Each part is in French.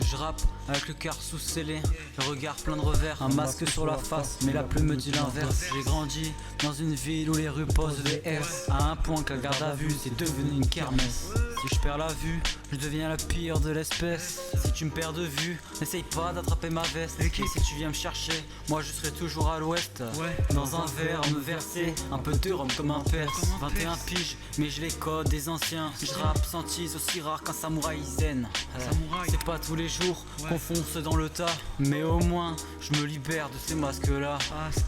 Je rappe avec le cœur sous-scellé, le regard plein de revers, un masque sur la face, mais la plume me dit l'inverse. J'ai grandi dans une ville où les rues posent des S, à un point que la garde à vue c'est devenu une kermesse. Si je perds la vue, je deviens la pire de l'espèce. Si tu me perds de vue, n'essaye pas d'attraper ma veste. Et si tu viens me chercher, moi je serai toujours à l'ouest. Dans un verre me verser un peu de rhum comme un perse. 21 piges, mais je les codes des anciens. Je rappe sans tease aussi rare qu'un samouraï zen. C'est pas tous les jours qu'on fonce dans le tas, mais au moins je me libère de ces masques là.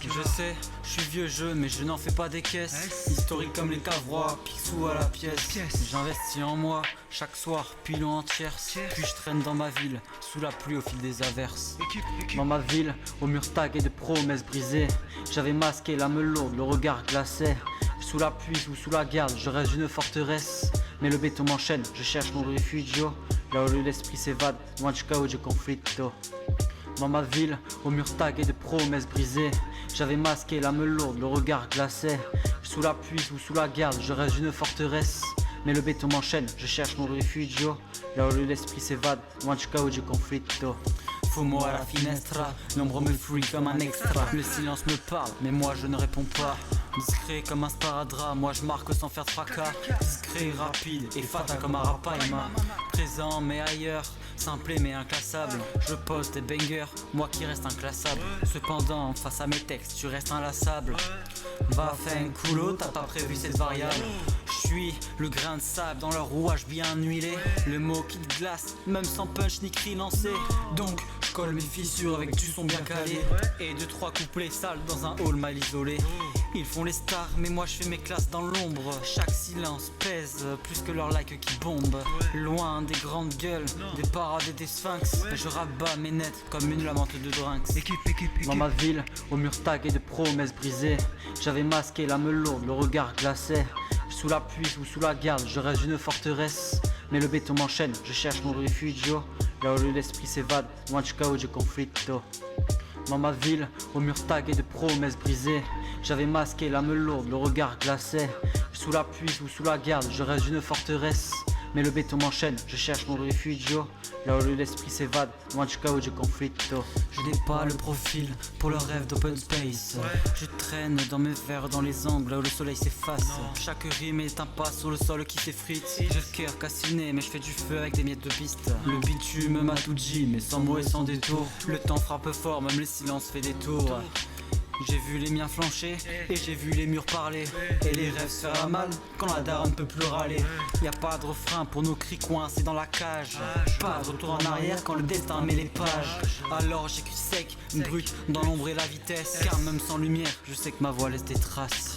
Je sais, je suis vieux jeu, mais je n'en fais pas des caisses. Historique comme les Cavrois, Picsou à la pièce. J'investis en moi chaque soir, pilon en tierce. Puis je traîne dans ma ville, sous la pluie au fil des averses. Dans ma ville, au mur tagué de promesses brisées, j'avais masqué l'âme lourde, le regard glacé. Sous la pluie ou sous la garde, je reste une forteresse. Mais le béton m'enchaîne, je cherche mon refugio. Là où l'esprit s'évade, loin du chaos du conflicto. Dans ma ville, au mur tagué de promesses brisées, j'avais masqué l'âme lourde, le regard glacé. Sous la pluie ou sous la garde, je reste une forteresse. Mais le béton m'enchaîne, je cherche mon refugio. Là où l'esprit s'évade, loin du chaos du conflicto. Fumo à la finestra, l'ombre me fuit comme un extra. Le silence me parle, mais moi je ne réponds pas. Discret comme un sparadrap, moi je marque sans faire de fracas. Discret, rapide et fatal comme un rapaillement. Présent mais ailleurs, simple mais inclassable. Je pose des bangers, moi qui reste inclassable. Cependant, face à mes textes, tu restes inlassable. Va faire un coulo, t'as pas prévu cette variable. Je suis le grain de sable dans leur rouage bien huilé. Le mot qui te glace, même sans punch ni cri lancé. Donc je colle mes fissures avec du son bien calé. Et 2-3 couplets sales dans un hall mal isolé. Ils font les stars, mais moi je fais mes classes dans l'ombre. Chaque silence pèse plus que leur like qui bombe. Loin des grandes gueules, des parades et des sphinx. Je rabats mes nets comme une lamante de drinks. Dans ma ville, au mur tagué de promesses brisées, j'avais masqué l'âme lourde, le regard glacé. Sous la pluie ou sous la garde, je reste une forteresse. Mais le béton m'enchaîne, je cherche mon refugio. Là où l'esprit s'évade, loin du chaos du conflicto. Dans ma ville, au mur tagué de promesses brisées, j'avais masqué l'âme lourde, le regard glacé. Sous la pluie ou sous la garde, je reste une forteresse. Mais le béton m'enchaîne, je cherche mon refugio. Là où l'esprit s'évade, loin du chaos du conflicto. Je n'ai pas le profil pour le rêve d'open space. Je traîne dans mes verres dans les angles là où le soleil s'efface. Chaque rime est un pas sur le sol qui s'effrite. J'ai le cœur cassiné mais je fais du feu avec des miettes de piste. Le bitume m'a tout dit mais sans mots et sans détour. Le temps frappe fort, même le silence fait des tours. J'ai vu les miens flancher et j'ai vu les murs parler. Et les rêves se faire à mal quand la daronne ne peut plus râler. Y a pas de refrain pour nos cris coincés dans la cage. Pas de retour en arrière quand le destin met les pages. Alors j'écris sec, brut, dans l'ombre et la vitesse. Car même sans lumière, je sais que ma voix laisse des traces.